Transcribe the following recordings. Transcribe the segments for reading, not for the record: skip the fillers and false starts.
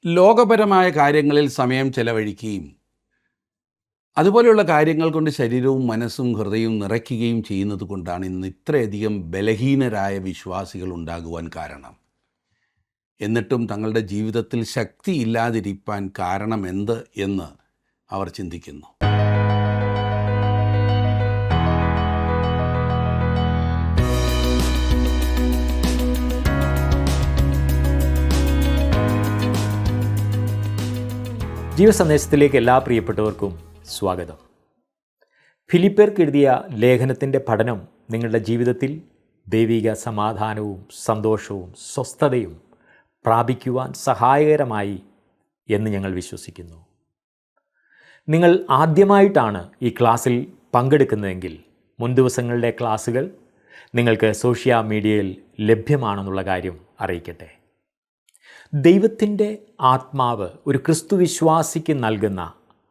ലോകപരമായ കാര്യങ്ങളിൽ സമയം ചെലവഴിക്കുകയും അതുപോലെയുള്ള കാര്യങ്ങൾ കൊണ്ട് ശരീരവും മനസ്സും ഹൃദയവും നിറയ്ക്കുകയും ചെയ്യുന്നത് കൊണ്ടാണ് ഇന്ന് ഇത്രയധികം ബലഹീനരായ വിശ്വാസികൾ ഉണ്ടാകുവാൻ കാരണം. എന്നിട്ടും തങ്ങളുടെ ജീവിതത്തിൽ ശക്തിയില്ലാതിരിക്കാൻ കാരണമെന്ത് എന്ന് അവർ ചിന്തിക്കുന്നു. ജീവസന്ദേശത്തിലേക്ക് എല്ലാ പ്രിയപ്പെട്ടവർക്കും സ്വാഗതം. ഫിലിപ്പിയർക്ക് എഴുതിയ ലേഖനത്തിൻ്റെ പഠനം നിങ്ങളുടെ ജീവിതത്തിൽ ദൈവിക സമാധാനവും സന്തോഷവും സ്വസ്ഥതയും പ്രാപിക്കുവാൻ സഹായകരമായി എന്ന് ഞങ്ങൾ വിശ്വസിക്കുന്നു. നിങ്ങൾ ആദ്യമായിട്ടാണ് ഈ ക്ലാസ്സിൽ പങ്കെടുക്കുന്നതെങ്കിൽ മുൻ ദിവസങ്ങളുടെ ക്ലാസ്സുകൾ നിങ്ങൾക്ക് സോഷ്യൽ മീഡിയയിൽ ലഭ്യമാണെന്നുള്ള കാര്യം അറിയിക്കട്ടെ. ദൈവത്തിൻ്റെ ആത്മാവ് ഒരു ക്രിസ്തുവിശ്വാസിക്ക് നൽകുന്ന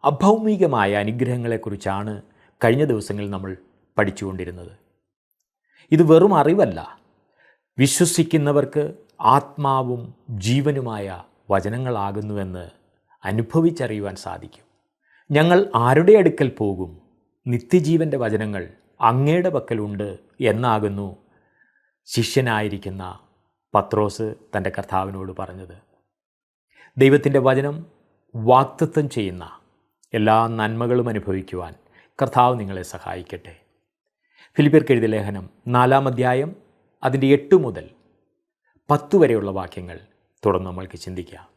അഭൗമികമായ അനുഗ്രഹങ്ങളെക്കുറിച്ചാണ് കഴിഞ്ഞ ദിവസങ്ങളിൽ നമ്മൾ പഠിച്ചുകൊണ്ടിരുന്നത്. ഇത് വെറും അറിവല്ല, വിശ്വസിക്കുന്നവർക്ക് ആത്മാവും ജീവനുമായ വചനങ്ങളാകുന്നുവെന്ന് അനുഭവിച്ചറിയുവാൻ സാധിക്കും. ഞങ്ങൾ ആരുടെ അടുക്കൽ പോകും? നിത്യജീവൻ്റെ വചനങ്ങൾ അങ്ങയുടെ പക്കലുണ്ട് എന്നാകുന്നു ശിഷ്യനായിരിക്കുന്ന പത്രോസ് തൻ്റെ കർത്താവിനോട് പറഞ്ഞത്. ദൈവത്തിൻ്റെ വചനം വാഗ്ദത്തം ചെയ്യുന്ന എല്ലാ നന്മകളും അനുഭവിക്കുവാൻ കർത്താവ് നിങ്ങളെ സഹായിക്കട്ടെ. ഫിലിപ്പിയർക്ക് എഴുതിയ ലേഖനം 4-ാം അധ്യായം അതിൻ്റെ 8 മുതൽ 10 വരെയുള്ള വാക്യങ്ങൾ തുടർന്ന് നമ്മൾക്ക് ചിന്തിക്കാം.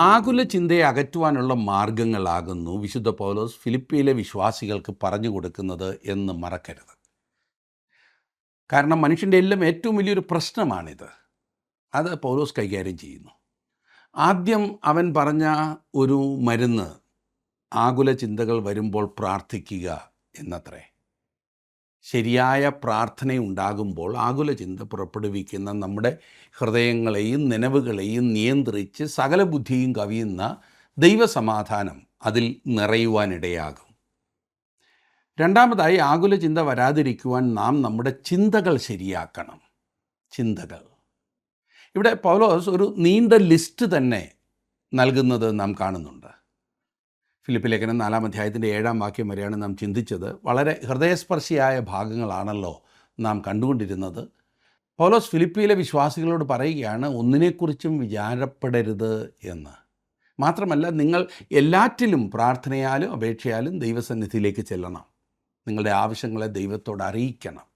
ആകുല ചിന്തയെ അകറ്റുവാനുള്ള മാർഗങ്ങളാകുന്നു വിശുദ്ധ പൗലോസ് ഫിലിപ്പിയിലെ വിശ്വാസികൾക്ക് പറഞ്ഞു കൊടുക്കുന്നത് എന്ന് മറക്കരുത്. കാരണം മനുഷ്യൻ്റെ എല്ലാം ഏറ്റവും വലിയൊരു പ്രശ്നമാണിത്. അത് പൗലോസ് കൈകാര്യം ചെയ്യുന്നു. ആദ്യം അവൻ പറഞ്ഞ ഒരു മരുന്ന് ആകുല ചിന്തകൾ വരുമ്പോൾ പ്രാർത്ഥിക്കുക എന്നത്രേ. ശരിയായ പ്രാർത്ഥനയുണ്ടാകുമ്പോൾ ആകുല ചിന്ത പുറപ്പെടുവിക്കുന്ന നമ്മുടെ ഹൃദയങ്ങളെയും നനവുകളെയും നിയന്ത്രിച്ച് സകല ബുദ്ധിയും കവിയുന്ന ദൈവസമാധാനം അതിൽ നിറയുവാനിടയാകും. രണ്ടാമതായി, ആകുല ചിന്ത വരാതിരിക്കുവാൻ നാം നമ്മുടെ ചിന്തകൾ ശരിയാക്കണം. ചിന്തകൾ ഇവിടെ പൗലോസ് ഒരു നീണ്ട ലിസ്റ്റ് തന്നെ നൽകുന്നത് നാം കാണുന്നുണ്ട്. ഫിലിപ്പി ലേഖനം 4-ാം അധ്യായത്തിൻ്റെ 7-ാം വാക്യം വരെയാണ് നാം ചിന്തിച്ചത്. വളരെ ഹൃദയസ്പർശിയായ ഭാഗങ്ങളാണല്ലോ നാം കണ്ടുകൊണ്ടിരുന്നത്. പൗലോസ് ഫിലിപ്പിയിലെ വിശ്വാസികളോട് പറയുകയാണ്, ഒന്നിനെക്കുറിച്ചും വിചാരപ്പെടരുത് എന്ന്. മാത്രമല്ല, നിങ്ങൾ എല്ലാറ്റിലും പ്രാർത്ഥനയാലും അപേക്ഷയാലും ദൈവസന്നിധിയിലേക്ക് ചെല്ലണം. നിങ്ങളുടെ ആവശ്യങ്ങളെ ദൈവത്തോട് അറിയിക്കണം.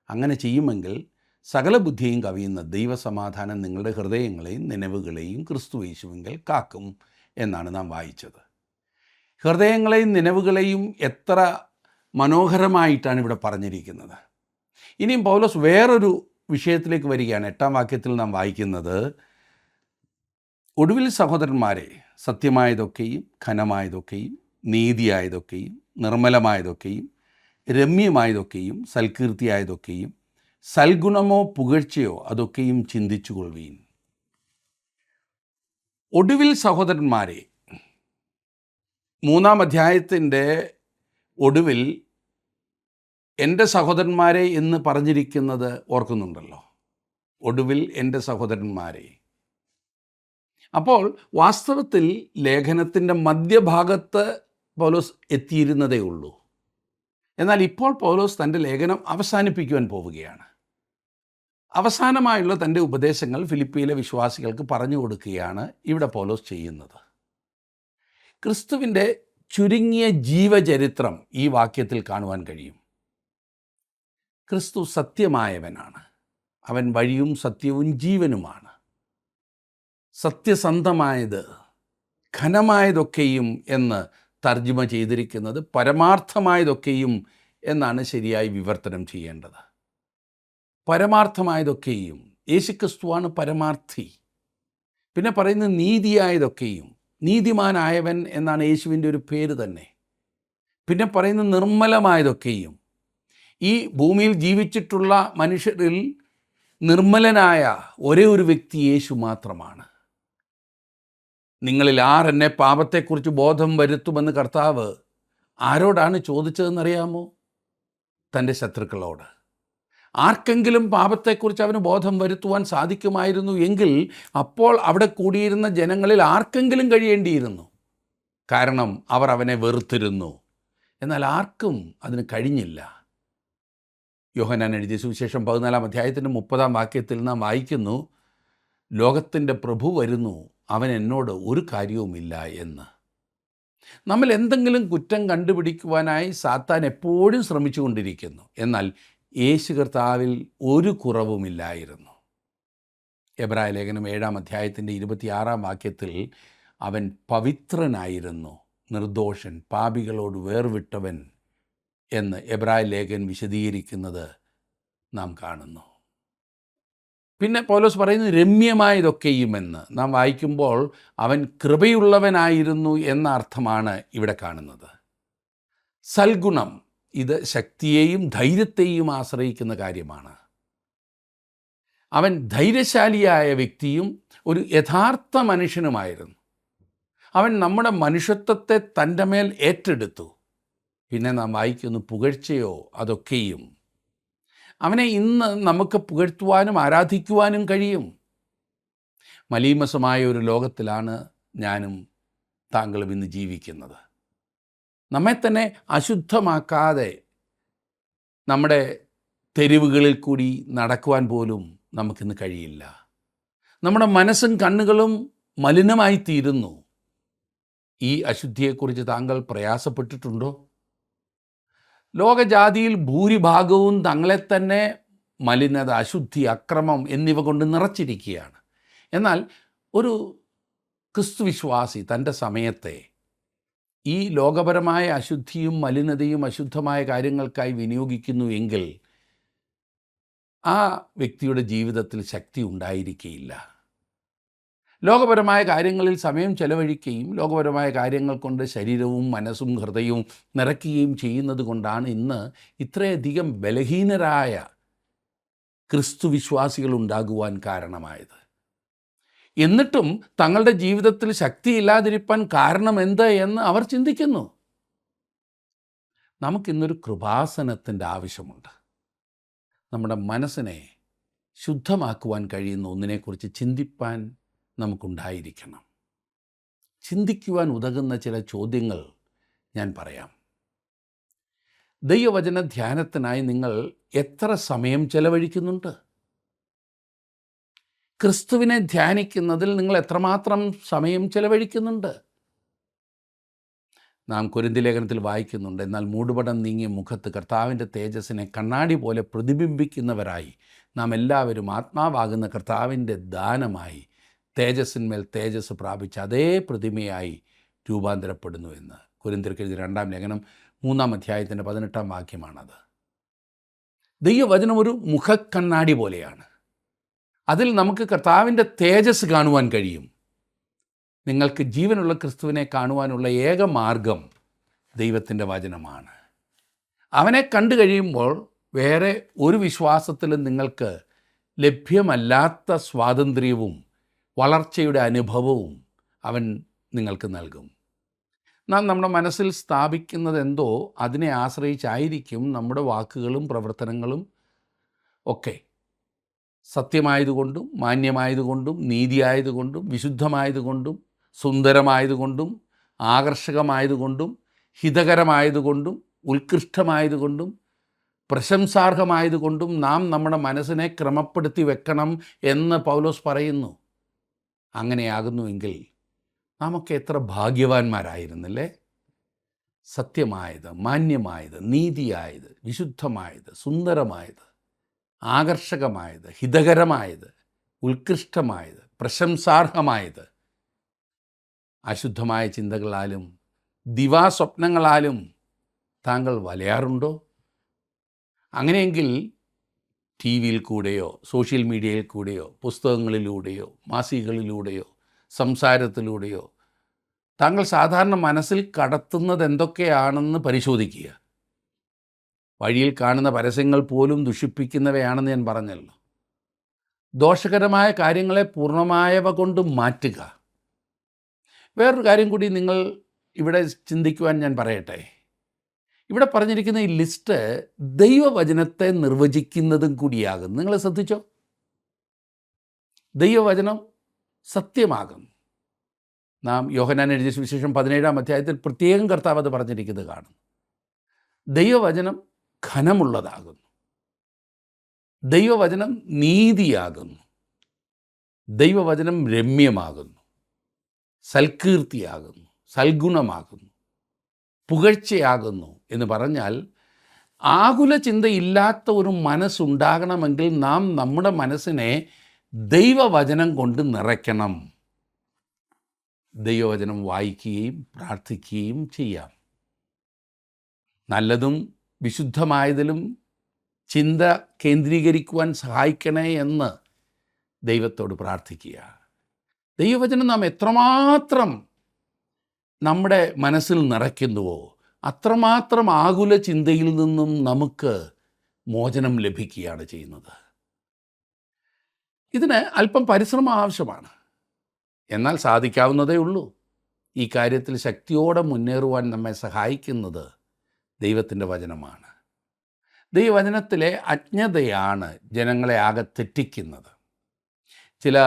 അങ്ങനെ ചെയ്യുമെങ്കിൽ സകല ബുദ്ധിയും കവിയുന്ന ദൈവസമാധാനം നിങ്ങളുടെ ഹൃദയങ്ങളെയും നനവുകളെയും ക്രിസ്തു യേശുവിങ്കൽ കാക്കും എന്നാണ് നാം വായിച്ചത്. ഹൃദയങ്ങളെയും നനവുകളെയും എത്ര മനോഹരമായിട്ടാണ് ഇവിടെ പറഞ്ഞിരിക്കുന്നത്. ഇനിയും പൗലോസ് വേറൊരു വിഷയത്തിലേക്ക് വരികയാണ്. 8-ാം വാക്യത്തിൽ നാം വായിക്കുന്നത്, ഒടുവിൽ സഹോദരന്മാരെ, സത്യമായതൊക്കെയും ഘനമായതൊക്കെയും നീതിയായതൊക്കെയും നിർമ്മലമായതൊക്കെയും രമ്യമായതൊക്കെയും സൽകീർത്തിയായതൊക്കെയും സൽഗുണമോ പുകഴ്ചയോ അതൊക്കെയും ചിന്തിച്ചുകൊള്ളുവീൻ. ഒടുവിൽ സഹോദരന്മാരെ, 3-ാം അധ്യായത്തിൻ്റെ ഒടുവിൽ എൻ്റെ സഹോദരന്മാരെ എന്ന് പറഞ്ഞിരിക്കുന്നത് ഓർക്കുന്നുണ്ടല്ലോ. ഒടുവിൽ എൻ്റെ സഹോദരന്മാരെ. അപ്പോൾ വാസ്തവത്തിൽ ലേഖനത്തിൻ്റെ മധ്യഭാഗത്ത് പൗലോസ് എത്തിയിരുന്നതേ ഉള്ളൂ. എന്നാൽ ഇപ്പോൾ പൗലോസ് തൻ്റെ ലേഖനം അവസാനിപ്പിക്കുവാൻ പോവുകയാണ്. അവസാനമായുള്ള തൻ്റെ ഉപദേശങ്ങൾ ഫിലിപ്പിയിലെ വിശ്വാസികൾക്ക് പറഞ്ഞു കൊടുക്കുകയാണ് ഇവിടെ പൗലോസ് ചെയ്യുന്നത്. ക്രിസ്തുവിൻ്റെ ചുരുങ്ങിയ ജീവചരിത്രം ഈ വാക്യത്തിൽ കാണുവാൻ കഴിയും. ക്രിസ്തു സത്യമായവനാണ്. അവൻ വഴിയും സത്യവും ജീവനുമാണ്. സത്യസന്ധമായത് ഘനമായതൊക്കെയും എന്ന് തർജ്ജിമ ചെയ്തിരിക്കുന്നത് പരമാർത്ഥമായതൊക്കെയും എന്നാണ് ശരിയായി വിവർത്തനം ചെയ്യേണ്ടത്. പരമാർത്ഥമായതൊക്കെയും, യേശുക്രിസ്തുവാണ് പരമാർത്ഥി. പിന്നെ പറയുന്നത് നീതിയായതൊക്കെയും, നീതിമാനായവൻ എന്നാണ് യേശുവിൻ്റെ ഒരു പേര് തന്നെ. പിന്നെ പറയുന്നത് നിർമ്മലമായതൊക്കെയും, ഈ ഭൂമിയിൽ ജീവിച്ചിട്ടുള്ള മനുഷ്യരിൽ നിർമ്മലനായ ഒരേ ഒരു വ്യക്തി യേശു മാത്രമാണ്. നിങ്ങളിൽ ആർ എന്നെ പാപത്തെക്കുറിച്ച് ബോധം വരുത്തുമെന്ന് കർത്താവ് ആരോടാണ് ചോദിച്ചതെന്നറിയാമോ? തൻ്റെ ശത്രുക്കളോട്. ആർക്കെങ്കിലും പാപത്തെക്കുറിച്ച് അവന് ബോധം വരുത്തുവാൻ സാധിക്കുമായിരുന്നു എങ്കിൽ അപ്പോൾ അവിടെ കൂടിയിരുന്ന ജനങ്ങളിൽ ആർക്കെങ്കിലും കഴിയേണ്ടിയിരുന്നു. കാരണം അവർ അവനെ വെറുത്തിരുന്നു. എന്നാൽ ആർക്കും അതിന് കഴിഞ്ഞില്ല. യോഹന്നാൻ എഴുതിയ സുവിശേഷം 14-ാം അധ്യായത്തിൻ്റെ 30-ാം വാക്യത്തിൽ നാം വായിക്കുന്നു, ലോകത്തിൻ്റെ പ്രഭു വരുന്നു, അവൻ എന്നോട് ഒരു കാര്യവുമില്ല എന്ന്. നമ്മൾ എന്തെങ്കിലും കുറ്റം കണ്ടുപിടിക്കുവാനായി സാത്താൻ എപ്പോഴും ശ്രമിച്ചുകൊണ്ടിരിക്കുന്നു. എന്നാൽ യേശു കർത്താവിൽ ഒരു കുറവുമില്ലായിരുന്നു. എബ്രായ ലേഖനം 7-ാം അധ്യായത്തിൻ്റെ 26-ാം വാക്യത്തിൽ അവൻ പവിത്രനായിരുന്നു, നിർദോഷൻ, പാപികളോട് വേർവിട്ടവൻ എന്ന് എബ്രായ ലേഖൻ വിശദീകരിക്കുന്നത് നാം കാണുന്നു. പിന്നെ പൗലോസ് പറയുന്നത് രമ്യമായതൊക്കെയുമെന്ന് നാം വായിക്കുമ്പോൾ അവൻ കൃപയുള്ളവനായിരുന്നു എന്ന അർത്ഥമാണ് ഇവിടെ കാണുന്നത്. സൽഗുണം, ഇത് ശക്തിയെയും ധൈര്യത്തെയും ആശ്രയിക്കുന്ന കാര്യമാണ്. അവൻ ധൈര്യശാലിയായ വ്യക്തിയും ഒരു യഥാർത്ഥ മനുഷ്യനുമായിരുന്നു. അവൻ നമ്മുടെ മനുഷ്യത്വത്തെ തൻ്റെ മേൽ ഏറ്റെടുത്തു. പിന്നെ നാം വായിക്കുന്നു, പുകഴ്ചയോ അതൊക്കെയും. അവനെ ഇന്ന് നമുക്ക് പുകഴ്ത്തുവാനും ആരാധിക്കുവാനും കഴിയും. മലീമസമായ ഒരു ലോകത്തിലാണ് ഞാനും താങ്കളും ഇന്ന് ജീവിക്കുന്നത്. നമ്മെ തന്നെ അശുദ്ധമാക്കാതെ നമ്മുടെ തെരുവുകളിൽ കൂടി നടക്കുവാൻ പോലും നമുക്കിന്ന് കഴിയില്ല. നമ്മുടെ മനസ്സും കണ്ണുകളും മലിനമായിത്തീരുന്നു. ഈ അശുദ്ധിയെക്കുറിച്ച് താങ്കൾ പ്രയാസപ്പെട്ടിട്ടുണ്ടോ? ലോകജാതിയിൽ ഭൂരിഭാഗവും തങ്ങളെ തന്നെ മലിനത, അശുദ്ധി, അക്രമം എന്നിവ കൊണ്ട് നിറച്ചിരിക്കുകയാണ്. എന്നാൽ ഒരു ക്രിസ്തുവിശ്വാസി തൻ്റെ സമയത്തെ ഈ ലോകപരമായ അശുദ്ധിയും മലിനതയും അശുദ്ധമായ കാര്യങ്ങൾക്കായി വിനിയോഗിക്കുന്നു എങ്കിൽ ആ വ്യക്തിയുടെ ജീവിതത്തിൽ ശക്തി ഉണ്ടായിരിക്കുകയില്ല. ലോകപരമായ കാര്യങ്ങളിൽ സമയം ചെലവഴിക്കുകയും ലോകപരമായ കാര്യങ്ങൾ കൊണ്ട് ശരീരവും മനസ്സും ഹൃദയവും നിറയ്ക്കുകയും ചെയ്യുന്നത് കൊണ്ടാണ് ഇന്ന് ഇത്രയധികം ബലഹീനരായ ക്രിസ്തുവിശ്വാസികൾ ഉണ്ടാകുവാൻ കാരണമായത്. എന്നിട്ടും തങ്ങളുടെ ജീവിതത്തിൽ ശക്തിയില്ലാതിരിക്കാൻ കാരണം എന്ത് എന്ന് അവർ ചിന്തിക്കുന്നു. നമുക്കിന്നൊരു കൃപാസനത്തിൻ്റെ ആവശ്യമുണ്ട്. നമ്മുടെ മനസ്സിനെ ശുദ്ധമാക്കുവാൻ കഴിയുന്ന ഒന്നിനെക്കുറിച്ച് ചിന്തിപ്പാൻ നമുക്കുണ്ടായിരിക്കണം. ചിന്തിക്കുവാൻ ഉതകുന്ന ചില ചോദ്യങ്ങൾ ഞാൻ പറയാം. ദൈവവചന ധ്യാനത്തിനായി നിങ്ങൾ എത്ര സമയം ചെലവഴിക്കുന്നുണ്ട്? ക്രിസ്തുവിനെ ധ്യാനിക്കുന്നതിൽ നിങ്ങൾ എത്രമാത്രം സമയം ചെലവഴിക്കുന്നുണ്ട്? നാം കൊരിന്ഥി ലേഖനത്തിൽ വായിക്കുന്നുണ്ട്, എന്നാൽ മൂടുപടം നീങ്ങിയ മുഖത്ത് കർത്താവിൻ്റെ തേജസ്സിനെ കണ്ണാടി പോലെ പ്രതിബിംബിക്കുന്നവരായി നാം എല്ലാവരും ആത്മാവാകുന്ന കർത്താവിൻ്റെ ദാനമായി തേജസ്സിന്മേൽ തേജസ് പ്രാപിച്ച അതേ പ്രതിമയായി രൂപാന്തരപ്പെടുന്നു എന്ന് കൊരിന്ത്യർക്ക് എഴുതിയ 2-ാം ലേഖനം 3-ാം അധ്യായത്തിൻ്റെ 18-ാം വാക്യമാണത്. ദൈവവചനം ഒരു മുഖക്കണ്ണാടി പോലെയാണ്. അതിൽ നമുക്ക് കർത്താവിൻ്റെ തേജസ് കാണുവാൻ കഴിയും. നിങ്ങൾക്ക് ജീവനുള്ള ക്രിസ്തുവിനെ കാണുവാനുള്ള ഏക മാർഗം ദൈവത്തിൻ്റെ വചനമാണ്. അവനെ കണ്ടു കഴിയുമ്പോൾ വേറെ ഒരു വിശ്വാസത്തിലും നിങ്ങൾക്ക് ലഭ്യമല്ലാത്ത സ്വാതന്ത്ര്യവും വളർച്ചയുടെ അനുഭവവും അവൻ നിങ്ങൾക്ക് നൽകും. നാം നമ്മുടെ മനസ്സിൽ സ്ഥാപിക്കുന്നത് എന്തോ അതിനെ ആശ്രയിച്ചായിരിക്കും നമ്മുടെ വാക്കുകളും പ്രവർത്തനങ്ങളും ഒക്കെ. സത്യമായതുകൊണ്ടും മാന്യമായതുകൊണ്ടും നീതിയായതുകൊണ്ടും വിശുദ്ധമായതുകൊണ്ടും സുന്ദരമായതുകൊണ്ടും ആകർഷകമായതുകൊണ്ടും ഹിതകരമായതുകൊണ്ടും ഉത്കൃഷ്ടമായതുകൊണ്ടും പ്രശംസാർഹമായതുകൊണ്ടും നാം നമ്മുടെ മനസ്സിനെ ക്രമപ്പെടുത്തി വെക്കണം എന്ന് പൗലോസ് പറയുന്നു. അങ്ങനെയാകുന്നുവെങ്കിൽ നാമൊക്കെ എത്ര ഭാഗ്യവാന്മാരായിരുന്നല്ലേ? സത്യമായത്, മാന്യമായത്, നീതിയായത്, വിശുദ്ധമായത്, സുന്ദരമായത്, ആകർഷകമായത്, ഹിതകരമായത്, ഉത്കൃഷ്ടമായത്, പ്രശംസാർഹമായത്. അശുദ്ധമായ ചിന്തകളാലും ദിവാസ്വപ്നങ്ങളാലും താങ്കൾ വലയാറുണ്ടോ? അങ്ങനെയെങ്കിൽ ടി വിയിൽ കൂടെയോ സോഷ്യൽ മീഡിയയിൽ കൂടെയോ പുസ്തകങ്ങളിലൂടെയോ മാസികകളിലൂടെയോ സംസാരത്തിലൂടെയോ താങ്കൾ സാധാരണ മനസ്സിൽ കടത്തുന്നത് എന്തൊക്കെയാണെന്ന് പരിശോധിക്കുക. വഴിയിൽ കാണുന്ന പരസ്യങ്ങൾ പോലും ദുഷിപ്പിക്കുന്നവയാണെന്ന് ഞാൻ പറഞ്ഞല്ലോ. ദോഷകരമായ കാര്യങ്ങളെ പൂർണ്ണമായവ കൊണ്ട് മാറ്റുക. വേറൊരു കാര്യം കൂടി നിങ്ങൾ ഇവിടെ ചിന്തിക്കുവാൻ ഞാൻ പറയട്ടെ. ഇവിടെ പറഞ്ഞിരിക്കുന്ന ഈ ലിസ്റ്റ് ദൈവവചനത്തെ നിർവചിക്കുന്നതും കൂടിയാകും. നിങ്ങൾ ശ്രദ്ധിച്ചോ? ദൈവവചനം സത്യമാകും. നാം യോഹന്നാൻ എഴുതിയ സുവിശേഷം 17-ാം അധ്യായത്തിൽ പ്രത്യേകം കർത്താവ് അത് പറഞ്ഞിരിക്കുന്നത് കാണും. ദൈവവചനം ഘനമുള്ളതാകുന്നു. ദൈവവചനം നീതിയാകുന്നു. ദൈവവചനം രമ്യമാകുന്നു, സൽകീർത്തിയാകുന്നു, സൽഗുണമാകുന്നു, പുകഴ്ചയാകുന്നു എന്ന് പറഞ്ഞാൽ ആകുല ചിന്തയില്ലാത്ത ഒരു മനസ്സുണ്ടാകണമെങ്കിൽ നാം നമ്മുടെ മനസ്സിനെ ദൈവവചനം കൊണ്ട് നിറയ്ക്കണം. ദൈവവചനം വായിക്കുകയും പ്രാർത്ഥിക്കുകയും ചെയ്യാം. നല്ലതും വിശുദ്ധമായതിലും ചിന്ത കേന്ദ്രീകരിക്കുവാൻ സഹായിക്കണേ എന്ന് ദൈവത്തോട് പ്രാർത്ഥിക്കുക. ദൈവവചനം നാം എത്രമാത്രം നമ്മുടെ മനസ്സിൽ നിറയ്ക്കുന്നുവോ അത്രമാത്രം ആകുല ചിന്തയിൽ നിന്നും നമുക്ക് മോചനം ലഭിക്കുകയാണ് ചെയ്യുന്നത്. ഇതിന് അല്പം പരിശ്രമം ആവശ്യമാണ്, എന്നാൽ സാധിക്കാവുന്നതേ ഉള്ളൂ. ഈ കാര്യത്തിൽ ശക്തിയോടെ മുന്നേറുവാൻ നമ്മെ സഹായിക്കുന്നത് ദൈവത്തിൻ്റെ വചനമാണ്. ദൈവവചനത്തിലെ അജ്ഞതയാണ് ജനങ്ങളെ ആകെ തെറ്റിക്കുന്നത്. ചില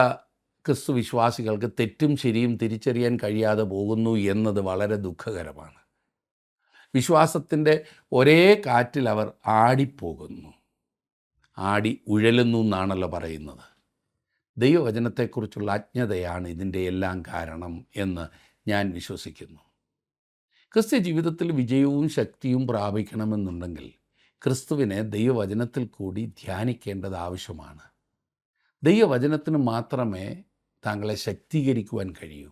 ക്രിസ്തു വിശ്വാസികൾക്ക് തെറ്റും ശരിയും തിരിച്ചറിയാൻ കഴിയാതെ പോകുന്നു എന്നത് വളരെ ദുഃഖകരമാണ്. വിശ്വാസത്തിൻ്റെ ഒരേ കാറ്റിൽ അവർ ആടിപ്പോകുന്നു. ആടി ഉഴലുന്നു എന്നാണല്ലോ പറയുന്നത്. ദൈവവചനത്തെക്കുറിച്ചുള്ള അജ്ഞതയാണ് ഇതിൻ്റെ എല്ലാം കാരണം എന്ന് ഞാൻ വിശ്വസിക്കുന്നു. ക്രിസ്ത്യ ജീവിതത്തിൽ വിജയവും ശക്തിയും പ്രാപിക്കണമെന്നുണ്ടെങ്കിൽ ക്രിസ്തുവിനെ ദൈവവചനത്തിൽ കൂടി ധ്യാനിക്കേണ്ടത് ആവശ്യമാണ്. ദൈവവചനത്തിന് മാത്രമേ താങ്കളെ ശക്തീകരിക്കുവാൻ കഴിയൂ.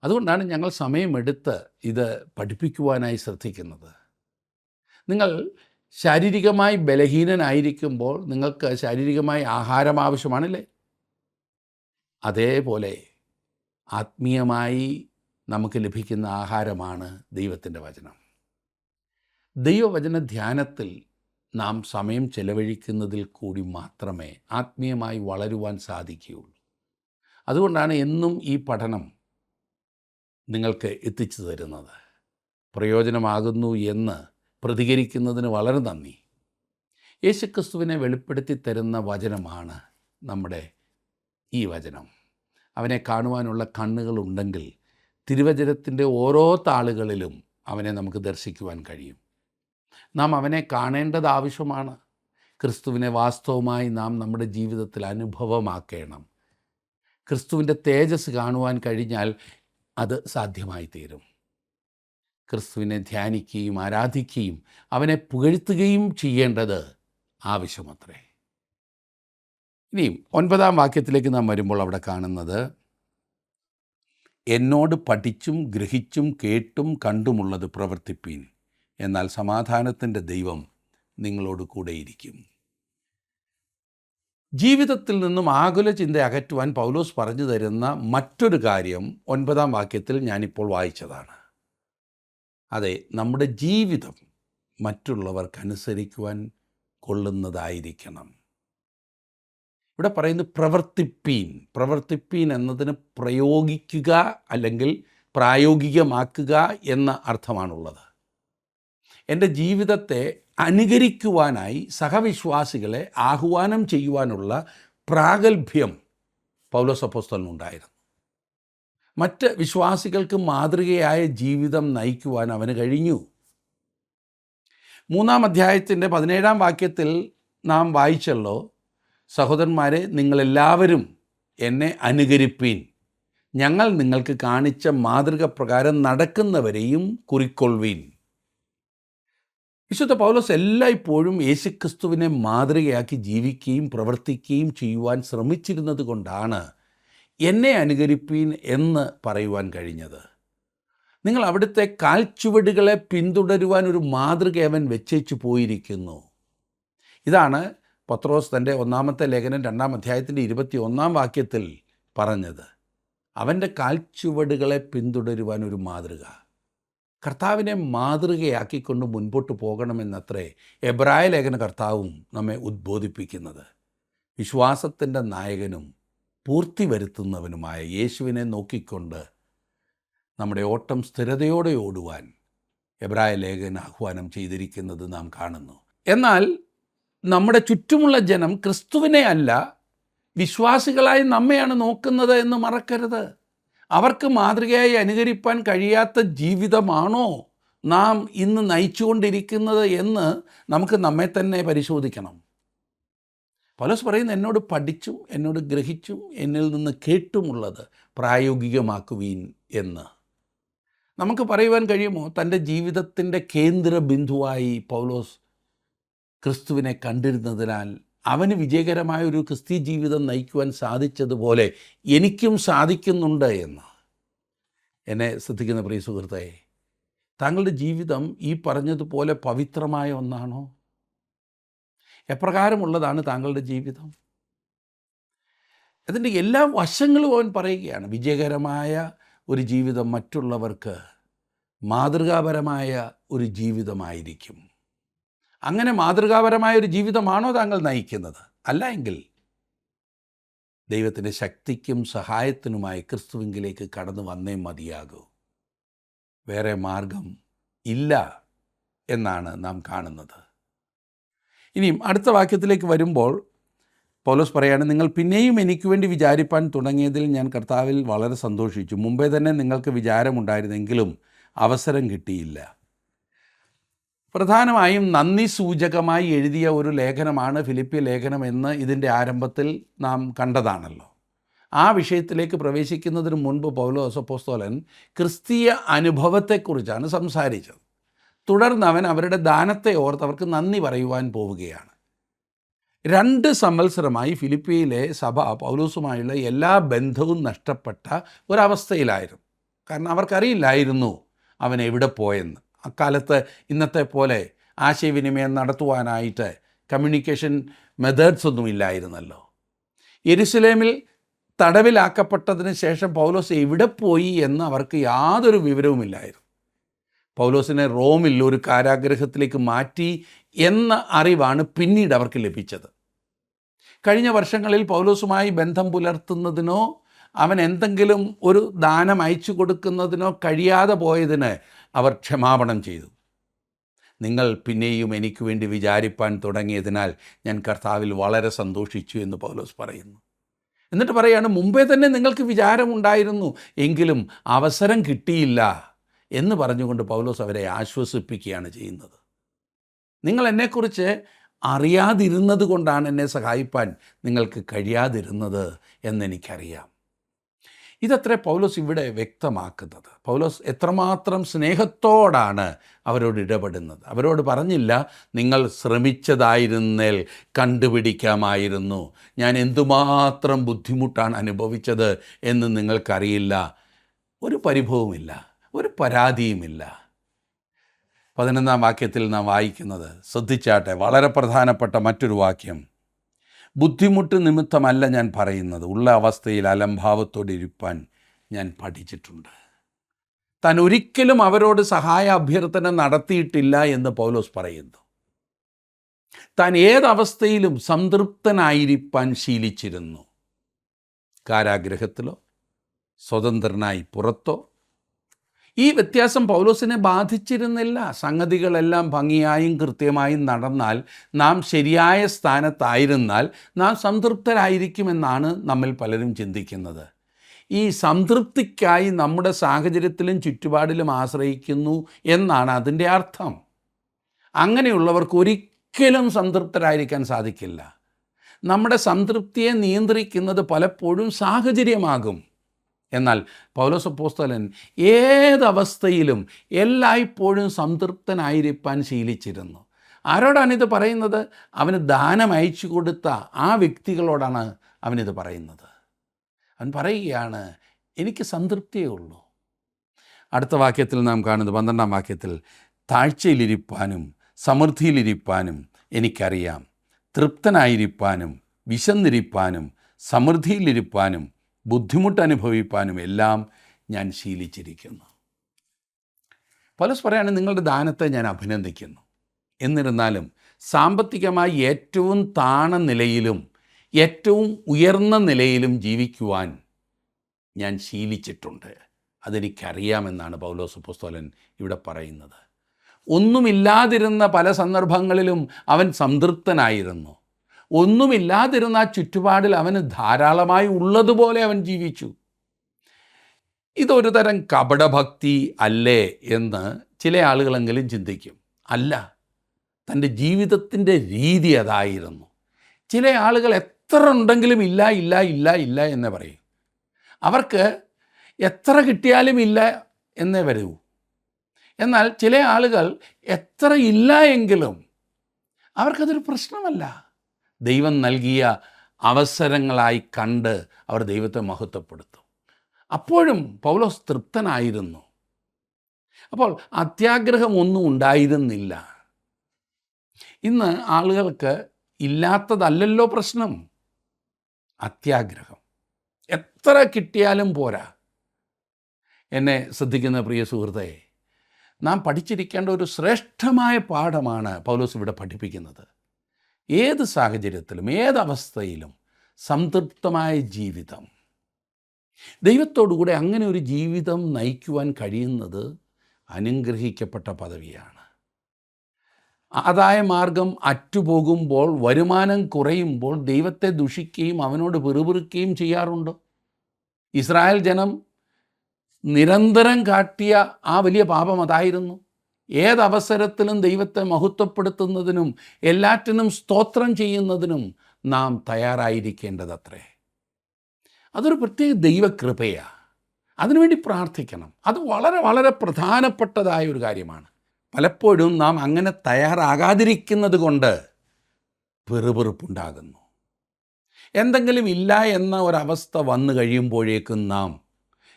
അതുകൊണ്ടാണ് ഞങ്ങൾ സമയമെടുത്ത് ഇത് പഠിപ്പിക്കുവാനായി ശ്രദ്ധിക്കുന്നത്. നിങ്ങൾ ശാരീരികമായി ബലഹീനനായിരിക്കുമ്പോൾ നിങ്ങൾക്ക് ശാരീരികമായി ആഹാരം ആവശ്യമാണല്ലേ? അതേപോലെ ആത്മീയമായി നമുക്ക് ലഭിക്കുന്ന ആഹാരമാണ് ദൈവത്തിൻ്റെ വചനം. ദൈവവചന ധ്യാനത്തിൽ നാം സമയം ചെലവഴിക്കുന്നതിൽ കൂടി മാത്രമേ ആത്മീയമായി വളരുവാൻ സാധിക്കുകയുള്ളൂ. അതുകൊണ്ടാണ് എന്നും ഈ പഠനം നിങ്ങൾക്ക് എത്തിച്ചു തരുന്നത്. പ്രയോജനമാകുന്നു എന്ന് പ്രതികരിക്കുന്നതിന് വളരെ നന്ദി. യേശുക്രിസ്തുവിനെ വെളിപ്പെടുത്തി തരുന്ന വചനമാണ് നമ്മുടെ ഈ വചനം. അവനെ കാണുവാനുള്ള കണ്ണുകളുണ്ടെങ്കിൽ തിരുവചനത്തിൻ്റെ ഓരോ താളുകളിലും അവനെ നമുക്ക് ദർശിക്കുവാൻ കഴിയും. നാം അവനെ കാണേണ്ടത് ആവശ്യമാണ്. ക്രിസ്തുവിനെ വാസ്തവമായി നാം നമ്മുടെ ജീവിതത്തിൽ അനുഭവമാക്കണം. ക്രിസ്തുവിൻ്റെ തേജസ് കാണുവാൻ കഴിഞ്ഞാൽ അത് സാധ്യമായി തീരും. ക്രിസ്തുവിനെ ധ്യാനിക്കുകയും ആരാധിക്കുകയും അവനെ പുകഴ്ത്തുകയും ചെയ്യേണ്ടത് ആവശ്യമത്രേ. ഇനിയും 9-ാം വാക്യത്തിലേക്ക് നാം വരുമ്പോൾ അവിടെ കാണുന്നത്, എന്നോട് പഠിച്ചും ഗ്രഹിച്ചും കേട്ടും കണ്ടുമുള്ളത് പ്രവർത്തിപ്പീൻ, എന്നാൽ സമാധാനത്തിൻ്റെ ദൈവം നിങ്ങളോട് കൂടെയിരിക്കും. ജീവിതത്തിൽ നിന്നും ആകുല ചിന്ത അകറ്റുവാൻ പൗലോസ് പറഞ്ഞു തരുന്ന മറ്റൊരു കാര്യം 9-ാം വാക്യത്തിൽ ഞാനിപ്പോൾ വായിച്ചതാണ്. അതെ, നമ്മുടെ ജീവിതം മറ്റുള്ളവർക്കനുസരിക്കുവാൻ കൊള്ളുന്നതായിരിക്കണം. ഇവിടെ പറയുന്നത് പ്രവർത്തിപ്പീൻ. പ്രവർത്തിപ്പീൻ എന്നതിന് പ്രയോഗിക്കുക അല്ലെങ്കിൽ പ്രായോഗികമാക്കുക എന്ന അർത്ഥമാണുള്ളത്. എൻ്റെ ജീവിതത്തെ അനുകരിക്കുവാനായി സഹവിശ്വാസികളെ ആഹ്വാനം ചെയ്യുവാനുള്ള പ്രാഗൽഭ്യം പൗലോസ് അപ്പോസ്തലനുണ്ടായിരുന്നു. മറ്റ് വിശ്വാസികൾക്ക് മാതൃകയായ ജീവിതം നയിക്കുവാൻ അവന് കഴിഞ്ഞു. 3-ാം അധ്യായത്തിൻ്റെ 17-ാം വാക്യത്തിൽ നാം വായിച്ചല്ലോ, സഹോദരന്മാരെ, നിങ്ങളെല്ലാവരും എന്നെ അനുകരിപ്പീൻ, ഞങ്ങൾ നിങ്ങൾക്ക് കാണിച്ച മാതൃക പ്രകാരം നടക്കുന്നവരെയും കുറിക്കൊള്ളുവീൻ. വിശുദ്ധ പൗലോസ് എല്ലായ്പ്പോഴും യേശുക്രിസ്തുവിനെ മാതൃകയാക്കി ജീവിക്കുകയും പ്രവർത്തിക്കുകയും ചെയ്യുവാൻ ശ്രമിച്ചിരുന്നത് കൊണ്ടാണ് എന്നെ അനുകരിപ്പീൻ എന്ന് പറയുവാൻ കഴിഞ്ഞത്. നിങ്ങൾ അവിടുത്തെ കാൽച്ചുവടുകളെ പിന്തുടരുവാൻ ഒരു മാതൃക അവൻ വെച്ചേച്ചു പോയിരിക്കുന്നു. ഇതാണ് പത്രോസ് തൻ്റെ 1-ാമത്തെ ലേഖനം 2-ാം അധ്യായത്തിൻ്റെ 21-ാം വാക്യത്തിൽ പറഞ്ഞത്. അവൻ്റെ കാൽച്ചുവടുകളെ പിന്തുടരുവാൻ ഒരു മാതൃക. കർത്താവിനെ മാതൃകയാക്കിക്കൊണ്ട് മുൻപോട്ട് പോകണമെന്നത്രേ എബ്രായ ലേഖന കർത്താവും നമ്മെ ഉദ്ബോധിപ്പിക്കുന്നത്. വിശ്വാസത്തിൻ്റെ നായകനും പൂർത്തി വരുത്തുന്നവനുമായ യേശുവിനെ നോക്കിക്കൊണ്ട് നമ്മുടെ ഓട്ടം സ്ഥിരതയോടെ ഓടുവാൻ എബ്രായ ലേഖകൻ ആഹ്വാനം ചെയ്തിരിക്കുന്നത് നാം കാണുന്നു. എന്നാൽ നമ്മുടെ ചുറ്റുമുള്ള ജനം ക്രിസ്തുവിനെ അല്ല, വിശ്വാസികളായി നമ്മെയാണ് നോക്കുന്നത് എന്ന് മറക്കരുത്. അവർക്ക് മാതൃകയായി അനുകരിപ്പാൻ കഴിയാത്ത ജീവിതമാണോ നാം ഇന്ന് നയിച്ചുകൊണ്ടിരിക്കുന്നത് എന്ന് നമുക്ക് നമ്മെ തന്നെ പരിശോധിക്കണം. പൗലോസ് പറയുന്നത്, എന്നോട് പഠിച്ചും എന്നോട് ഗ്രഹിച്ചും എന്നിൽ നിന്ന് കേട്ടുമുള്ളത് പ്രായോഗികമാക്കുവീൻ എന്ന്. നമുക്ക് പറയുവാൻ കഴിയുമോ തൻ്റെ ജീവിതത്തിൻ്റെ കേന്ദ്ര ബിന്ദുവായി പൗലോസ് ക്രിസ്തുവിനെ കണ്ടിരുന്നതിനാൽ അവന് വിജയകരമായ ഒരു ക്രിസ്തീയ ജീവിതം നയിക്കുവാൻ സാധിച്ചതുപോലെ എനിക്കും സാധിക്കുന്നുണ്ട് എന്ന്? എന്നെ ശ്രദ്ധിക്കുന്ന പ്രിയ സുഹൃത്തേ, താങ്കളുടെ ജീവിതം ഈ പറഞ്ഞതുപോലെ പവിത്രമായ ഒന്നാണോ? എപ്രകാരമുള്ളതാണ് താങ്കളുടെ ജീവിതം? അതിൻ്റെ എല്ലാ വശങ്ങളും അവൻ പറയുകയാണ്. വിജയകരമായ ഒരു ജീവിതം മറ്റുള്ളവർക്ക് മാതൃകാപരമായ ഒരു ജീവിതമായിരിക്കും. അങ്ങനെ മാതൃകാപരമായ ഒരു ജീവിതമാണോ താങ്കൾ നയിക്കുന്നത്? അല്ല എങ്കിൽ ദൈവത്തിൻ്റെ ശക്തിക്കും സഹായത്തിനുമായി ക്രിസ്തുവിങ്കിലേക്ക് കടന്നു വന്നേ മതിയാകൂ. വേറെ മാർഗം ഇല്ല എന്നാണ് നാം കാണുന്നത്. ഇനിയും അടുത്ത വാക്യത്തിലേക്ക് വരുമ്പോൾ പൗലോസ് പറയാണ്, നിങ്ങൾ പിന്നെയും എനിക്ക് വേണ്ടി വിചാരിപ്പാൻ തുടങ്ങിയതിൽ ഞാൻ കർത്താവിൽ വളരെ സന്തോഷിച്ചു. മുമ്പേ തന്നെ നിങ്ങൾക്ക് വിചാരമുണ്ടായിരുന്നെങ്കിലും അവസരം കിട്ടിയില്ല. പ്രധാനമായും നന്ദി സൂചകമായി എഴുതിയ ഒരു ലേഖനമാണ് ഫിലിപ്പി ലേഖനം എന്ന് ഇതിൻ്റെ ആരംഭത്തിൽ നാം കണ്ടതാണല്ലോ. ആ വിഷയത്തിലേക്ക് പ്രവേശിക്കുന്നതിന് മുൻപ് പൗലോസ് അപ്പോസ്തലൻ ക്രിസ്തീയ അനുഭവത്തെക്കുറിച്ചാണ് സംസാരിച്ചത്. തുടർന്ന് അവൻ അവരുടെ ദാനത്തെ ഓർത്ത് അവർക്ക് നന്ദി പറയുവാൻ പോവുകയാണ്. 2 സംവത്സരമായി ഫിലിപ്പിയിലെ സഭ പൗലോസുമായുള്ള എല്ലാ ബന്ധവും നഷ്ടപ്പെട്ട ഒരവസ്ഥയിലായിരുന്നു. കാരണം അവർക്കറിയില്ലായിരുന്നു അവൻ എവിടെ പോയെന്ന്. അക്കാലത്ത് ഇന്നത്തെ പോലെ ആശയവിനിമയം നടത്തുവാനായിട്ട് കമ്മ്യൂണിക്കേഷൻ മെത്തേഡ്സ് ഒന്നും ഇല്ലായിരുന്നല്ലോ. യെരുശലേമിൽ തടവിലാക്കപ്പെട്ടതിന് ശേഷം പൗലോസ് എവിടെ പോയി എന്ന് അവർക്ക് യാതൊരു വിവരവുമില്ലായിരുന്നു. പൗലോസിനെ റോമിൽ ഒരു കാരാഗ്രഹത്തിലേക്ക് മാറ്റി എന്ന അറിവാണ് പിന്നീട് അവർക്ക് ലഭിച്ചത്. കഴിഞ്ഞ വർഷങ്ങളിൽ പൗലോസുമായി ബന്ധം പുലർത്തുന്നതിനോ അവൻ എന്തെങ്കിലും ഒരു ദാനം അയച്ചു കൊടുക്കുന്നതിനോ കഴിയാതെ പോയതിന് അവർ ക്ഷമാപണം ചെയ്തു. നിങ്ങൾ പിന്നെയും എനിക്ക് വേണ്ടി വിചാരിപ്പാൻ തുടങ്ങിയതിനാൽ ഞാൻ കർത്താവിൽ വളരെ സന്തോഷിച്ചു എന്ന് പൗലോസ് പറയുന്നു. എന്നിട്ട് പറയാണ്, മുമ്പേ തന്നെ നിങ്ങൾക്ക് വിചാരമുണ്ടായിരുന്നു, എങ്കിലും അവസരം കിട്ടിയില്ല എന്ന് പറഞ്ഞുകൊണ്ട് പൗലോസ് അവരെ ആശ്വസിപ്പിക്കുകയാണ് ചെയ്യുന്നത്. നിങ്ങൾ എന്നെക്കുറിച്ച് അറിയാതിരുന്നത് കൊണ്ടാണ് എന്നെ സഹായിപ്പാൻ നിങ്ങൾക്ക് കഴിയാതിരുന്നത് എന്നെനിക്കറിയാം. ഇതത്ര പൗലോസ് ഇവിടെ വ്യക്തമാക്കുന്നത്. പൗലോസ് എത്രമാത്രം സ്നേഹത്തോടാണ് അവരോട് ഇടപെടുന്നത്. അവരോട് പറഞ്ഞില്ല, നിങ്ങൾ ശ്രമിച്ചതായിരുന്നേൽ കണ്ടുപിടിക്കാമായിരുന്നു, ഞാൻ എന്തുമാത്രം ബുദ്ധിമുട്ടാണ് അനുഭവിച്ചത് എന്ന് നിങ്ങൾക്കറിയില്ല. ഒരു പരിഭവമില്ല, ഒരു പരാതിയുമില്ല. 11-ാം വാക്യത്തിൽ നാം വായിക്കുന്നത് ശ്രദ്ധിച്ചാട്ടെ, വളരെ പ്രധാനപ്പെട്ട മറ്റൊരു വാക്യം. ബുദ്ധിമുട്ട് നിമിത്തമല്ല ഞാൻ പറയുന്നത്, ഉള്ള അവസ്ഥയിൽ അലംഭാവത്തോടെ ഇരിപ്പാൻ ഞാൻ പഠിച്ചിട്ടുണ്ട്. താൻ ഒരിക്കലും അവരോട് സഹായ അഭ്യർത്ഥന നടത്തിയിട്ടില്ല എന്ന് പൗലോസ് പറയുന്നു. താൻ ഏതവസ്ഥയിലും സംതൃപ്തനായിരിക്കാൻ ശീലിച്ചിരുന്നു. കാരാഗ്രഹത്തിലോ സ്വതന്ത്രനായി പുറത്തോ ഈ വ്യത്യാസം പൗലോസിനെ ബാധിച്ചിരുന്നില്ല. സംഗതികളെല്ലാം ഭംഗിയായും കൃത്യമായും നടന്നാൽ, നാം ശരിയായ സ്ഥാനത്തായിരുന്നാൽ നാം സംതൃപ്തരായിരിക്കുമെന്നാണ് നമ്മിൽ പലരും ചിന്തിക്കുന്നത്. ഈ സംതൃപ്തിക്കായി നമ്മുടെ സാഹചര്യത്തിലും ചുറ്റുപാടിലും ആശ്രയിക്കുന്നു എന്നാണ് അതിൻ്റെ അർത്ഥം. അങ്ങനെയുള്ളവർക്ക് ഒരിക്കലും സംതൃപ്തരായിരിക്കാൻ സാധിക്കില്ല. നമ്മുടെ സംതൃപ്തിയെ നിയന്ത്രിക്കുന്നത് പലപ്പോഴും സാഹചര്യമാകും. എന്നാൽ പൗലോസ് അപ്പോസ്തലൻ ഏതവസ്ഥയിലും എല്ലായ്പ്പോഴും സംതൃപ്തനായിരിക്കാൻ ശീലിച്ചിരുന്നു. ആരോടാണിത് പറയുന്നത്? അവന് ദാനം അയച്ചു കൊടുത്ത ആ വ്യക്തികളോടാണ് അവനിത് പറയുന്നത്. അവൻ പറയുകയാണ്, എനിക്ക് സംതൃപ്തിയേ ഉള്ളൂ. അടുത്ത വാക്യത്തിൽ നാം കാണുന്നത് 12-ാം വാക്യത്തിൽ, താഴ്ചയിലിരിപ്പാനും സമൃദ്ധിയിലിരിപ്പാനും എനിക്കറിയാം, തൃപ്തനായിരിക്കാനും വിശന്നിരിപ്പാനും സമൃദ്ധിയിലിരിപ്പാനും ബുദ്ധിമുട്ടനുഭവിപ്പാനും എല്ലാം ഞാൻ ശീലിച്ചിരിക്കുന്നു. പൗലോസ് പറയാണ്, നിങ്ങളുടെ ദാനത്തെ ഞാൻ അഭിനന്ദിക്കുന്നു. എന്നിരുന്നാലും സാമ്പത്തികമായി ഏറ്റവും താണ നിലയിലും ഏറ്റവും ഉയർന്ന നിലയിലും ജീവിക്കുവാൻ ഞാൻ ശീലിച്ചിട്ടുണ്ട്. അതെനിക്കറിയാമെന്നാണ് പൗലോസ് അപ്പോസ്തലൻ ഇവിടെ പറയുന്നത്. ഒന്നുമില്ലാതിരുന്ന പല സന്ദർഭങ്ങളിലും അവൻ സംതൃപ്തനായിരുന്നു. ഒന്നുമില്ലാതിരുന്ന ആ ചുറ്റുപാടിൽ അവന് ധാരാളമായി ഉള്ളതുപോലെ അവൻ ജീവിച്ചു. ഇതൊരു തരം കപടഭക്തി അല്ലേ എന്ന് ചില ആളുകളെങ്കിലും ചിന്തിക്കും. അല്ല, തൻ്റെ ജീവിതത്തിൻ്റെ രീതി അതായിരുന്നു. ചില ആളുകൾ എത്ര ഉണ്ടെങ്കിലും ഇല്ല ഇല്ല ഇല്ല ഇല്ല എന്നേ പറയും. അവർക്ക് എത്ര കിട്ടിയാലും ഇല്ല എന്നേ വരൂ. എന്നാൽ ചില ആളുകൾ എത്ര ഇല്ല എങ്കിലും അവർക്കതൊരു പ്രശ്നമല്ല. ദൈവം നൽകിയ അവസരങ്ങളായി കണ്ട് അവർ ദൈവത്തെ മഹത്വപ്പെടുത്തും. അപ്പോഴും പൗലോസ് തൃപ്തനായിരുന്നു. അപ്പോൾ അത്യാഗ്രഹം ഒന്നും ഉണ്ടായിരുന്നില്ല. ഇന്ന് ആളുകൾക്ക് ഇല്ലാത്തതല്ലല്ലോ പ്രശ്നം, അത്യാഗ്രഹം. എത്ര കിട്ടിയാലും പോരാ. എന്നെ ശ്രദ്ധിക്കുന്ന പ്രിയ സുഹൃത്തേ, നാം പഠിച്ചിരിക്കേണ്ട ഒരു ശ്രേഷ്ഠമായ പാഠമാണ് പൗലോസ് ഇവിടെ പഠിപ്പിക്കുന്നത്. ഏത് സാഹചര്യത്തിലും ഏതവസ്ഥയിലും സംതൃപ്തമായ ജീവിതം, ദൈവത്തോടുകൂടെ അങ്ങനെ ഒരു ജീവിതം നയിക്കുവാൻ കഴിയുന്നത് അനുഗ്രഹിക്കപ്പെട്ട പദവിയാണ്. ആദായ മാർഗം അറ്റുപോകുമ്പോൾ, വരുമാനം കുറയുമ്പോൾ ദൈവത്തെ ദുഷിക്കുകയും അവനോട് പിറുപിറുക്കുകയും ചെയ്യാറുണ്ട്. ഇസ്രായേൽ ജനം നിരന്തരം കാട്ടിയ ആ വലിയ പാപം അതായിരുന്നു. ഏതവസരത്തിലും ദൈവത്തെ മഹത്വപ്പെടുത്തുന്നതിനും എല്ലാറ്റിനും സ്തോത്രം ചെയ്യുന്നതിനും നാം തയ്യാറായിരിക്കേണ്ടതത്രേ. അതൊരു പ്രത്യേക ദൈവകൃപയാണ്. അതിനുവേണ്ടി പ്രാർത്ഥിക്കണം. അത് വളരെ വളരെ പ്രധാനപ്പെട്ടതായ ഒരു കാര്യമാണ്. പലപ്പോഴും നാം അങ്ങനെ തയ്യാറാകാതിരിക്കുന്നത് കൊണ്ട് പിറുപിറുപ്പുണ്ടാകുന്നു. എന്തെങ്കിലും ഇല്ല എന്ന ഒരവസ്ഥ വന്നു കഴിയുമ്പോഴേക്കും നാം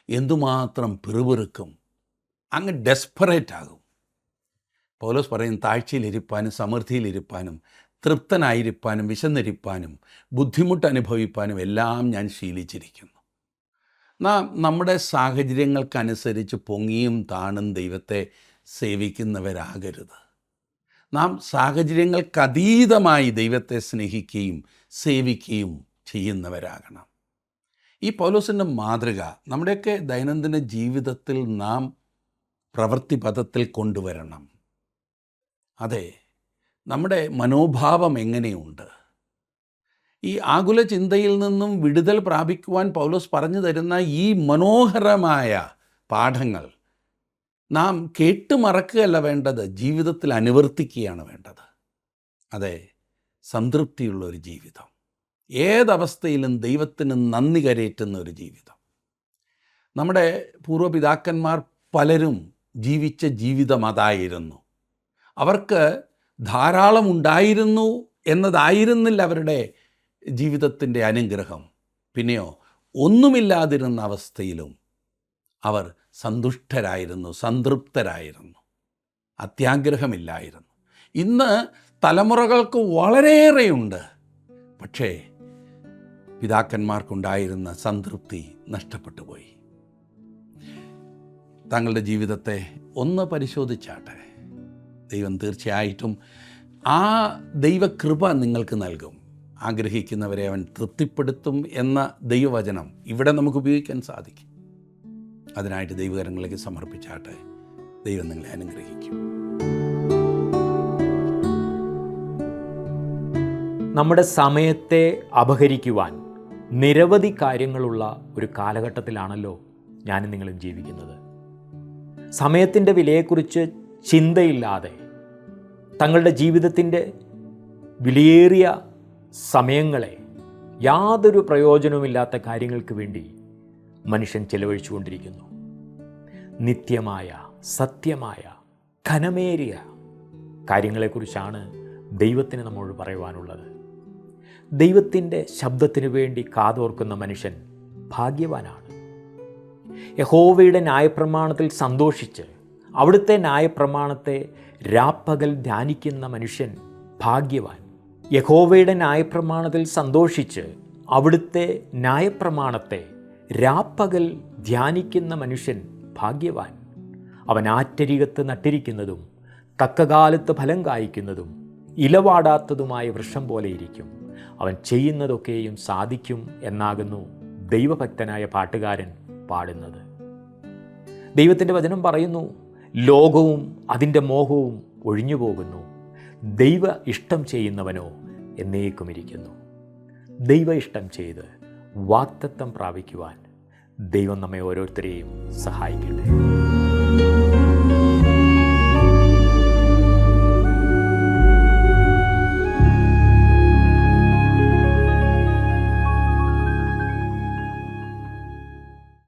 എന്തുമാത്രം പിറുപിറുക്കും, അങ്ങ് ഡെസ്പറേറ്റ് ആകും. പൗലോസ് പറയും, താഴ്ചയിലിരിപ്പാനും സമൃദ്ധിയിലിരിപ്പാനും തൃപ്തനായിരിക്കാനും വിശന്നിരിപ്പാനും ബുദ്ധിമുട്ട് അനുഭവിപ്പാനും എല്ലാം ഞാൻ ശീലിച്ചിരിക്കുന്നു. നാം നമ്മുടെ സാഹചര്യങ്ങൾക്കനുസരിച്ച് പൊങ്ങിയും താണും ദൈവത്തെ സേവിക്കുന്നവരാകരുത്. നാം സാഹചര്യങ്ങൾക്കതീതമായി ദൈവത്തെ സ്നേഹിക്കുകയും സേവിക്കുകയും ചെയ്യുന്നവരാകണം. ഈ പൗലോസിൻ്റെ മാതൃക നമ്മുടെയൊക്കെ ദൈനംദിന ജീവിതത്തിൽ നാം പ്രവൃത്തിപഥത്തിൽ കൊണ്ടുവരണം. അതെ, നമ്മുടെ മനോഭാവം എങ്ങനെയുണ്ട്? ഈ ആകുല ചിന്തയിൽ നിന്നും വിടുതൽ പ്രാപിക്കുവാൻ പൗലോസ് പറഞ്ഞു തരുന്ന ഈ മനോഹരമായ പാഠങ്ങൾ നാം കേട്ടുമറക്കുകയല്ല വേണ്ടത്, ജീവിതത്തിൽ അനുവർത്തിക്കുകയാണ് വേണ്ടത്. അതെ, സംതൃപ്തിയുള്ളൊരു ജീവിതം, ഏതവസ്ഥയിലും ദൈവത്തിന് നന്ദി കരേറ്റുന്ന ഒരു ജീവിതം. നമ്മുടെ പൂർവ്വപിതാക്കന്മാർ പലരും ജീവിച്ച ജീവിതം അതായിരുന്നു. അവർക്ക് ധാരാളം ഉണ്ടായിരുന്നു എന്നതായിരുന്നില്ല അവരുടെ ജീവിതത്തിൻ്റെ അനുഗ്രഹം. പിന്നെയോ ഒന്നുമില്ലാതിരുന്ന അവസ്ഥയിലും അവർ സന്തുഷ്ടരായിരുന്നു, സംതൃപ്തരായിരുന്നു, അത്യാഗ്രഹമില്ലായിരുന്നു. ഇന്ന് തലമുറകൾക്ക് വളരെയേറെയുണ്ട്, പക്ഷേ പിതാക്കന്മാർക്കുണ്ടായിരുന്ന സംതൃപ്തി നഷ്ടപ്പെട്ടു പോയി. താങ്കളുടെ ജീവിതത്തെ ഒന്ന് പരിശോധിച്ചാട്ടെ. ദൈവം തീർച്ചയായിട്ടും ആ ദൈവകൃപ നിങ്ങൾക്ക് നൽകും. ആഗ്രഹിക്കുന്നവരെ അവൻ തൃപ്തിപ്പെടുത്തും എന്ന ദൈവവചനം ഇവിടെ നമുക്ക് ഉപയോഗിക്കാൻ സാധിക്കും. അതിനായിട്ട് ദൈവകരങ്ങളിലേക്ക് സമർപ്പിച്ചാട്ടെ. ദൈവം നിങ്ങളെ അനുഗ്രഹിക്കും. നമ്മുടെ സമയത്തെ അപഹരിക്കുവാൻ നിരവധി കാര്യങ്ങളുള്ള ഒരു കാലഘട്ടത്തിലാണല്ലോ ഞാനും നിങ്ങളും ജീവിക്കുന്നത്. സമയത്തിൻ്റെ വിലയെക്കുറിച്ച് ചിന്തയില്ലാതെ തങ്ങളുടെ ജീവിതത്തിൻ്റെ വിലയേറിയ സമയങ്ങളെ യാതൊരു പ്രയോജനവുമില്ലാത്ത കാര്യങ്ങൾക്ക് വേണ്ടി മനുഷ്യൻ ചെലവഴിച്ചുകൊണ്ടിരിക്കുന്നു. നിത്യമായ, സത്യമായ, ഘനമേറിയ കാര്യങ്ങളെക്കുറിച്ചാണ് ദൈവത്തിന് നമ്മോട് പറയുവാനുള്ളത്. ദൈവത്തിൻ്റെ ശബ്ദത്തിനു വേണ്ടി കാതോർക്കുന്ന മനുഷ്യൻ ഭാഗ്യവാനാണ്. യഹോവയുടെ ന്യായപ്രമാണത്തിൽ സന്തോഷിച്ച് അവിടുത്തെ ന്യായപ്രമാണത്തെ രാപ്പകൽ ധ്യാനിക്കുന്ന മനുഷ്യൻ ഭാഗ്യവാൻ. യഹോവയുടെ ന്യായപ്രമാണത്തിൽ സന്തോഷിച്ച് അവിടുത്തെ ന്യായപ്രമാണത്തെ രാപ്പകൽ ധ്യാനിക്കുന്ന മനുഷ്യൻ ഭാഗ്യവാൻ. അവൻ ആറ്റരികത്ത് നട്ടിരിക്കുന്നതും തക്കകാലത്ത് ഫലം കായ്ക്കുന്നതും ഇലവാടാത്തതുമായ വൃക്ഷം പോലെയിരിക്കും. അവൻ ചെയ്യുന്നതൊക്കെയും സാധിക്കും എന്നാകുന്നു ദൈവഭക്തനായ പാട്ടുകാരൻ പാടുന്നത്. ദൈവത്തിൻ്റെ വചനം പറയുന്നു, ലോകവും അതിൻ്റെ മോഹവും ഒഴിഞ്ഞു പോകുന്നു. ദൈവ ഇഷ്ടം ചെയ്യുന്നവനോ എന്നേക്കും ഇരിക്കുന്നു. ദൈവ ഇഷ്ടം ചെയ്ത് വാഗ്ദത്തം പ്രാപിക്കുവാൻ ദൈവം നമ്മെ ഓരോരുത്തരെയും സഹായിക്കട്ടെ.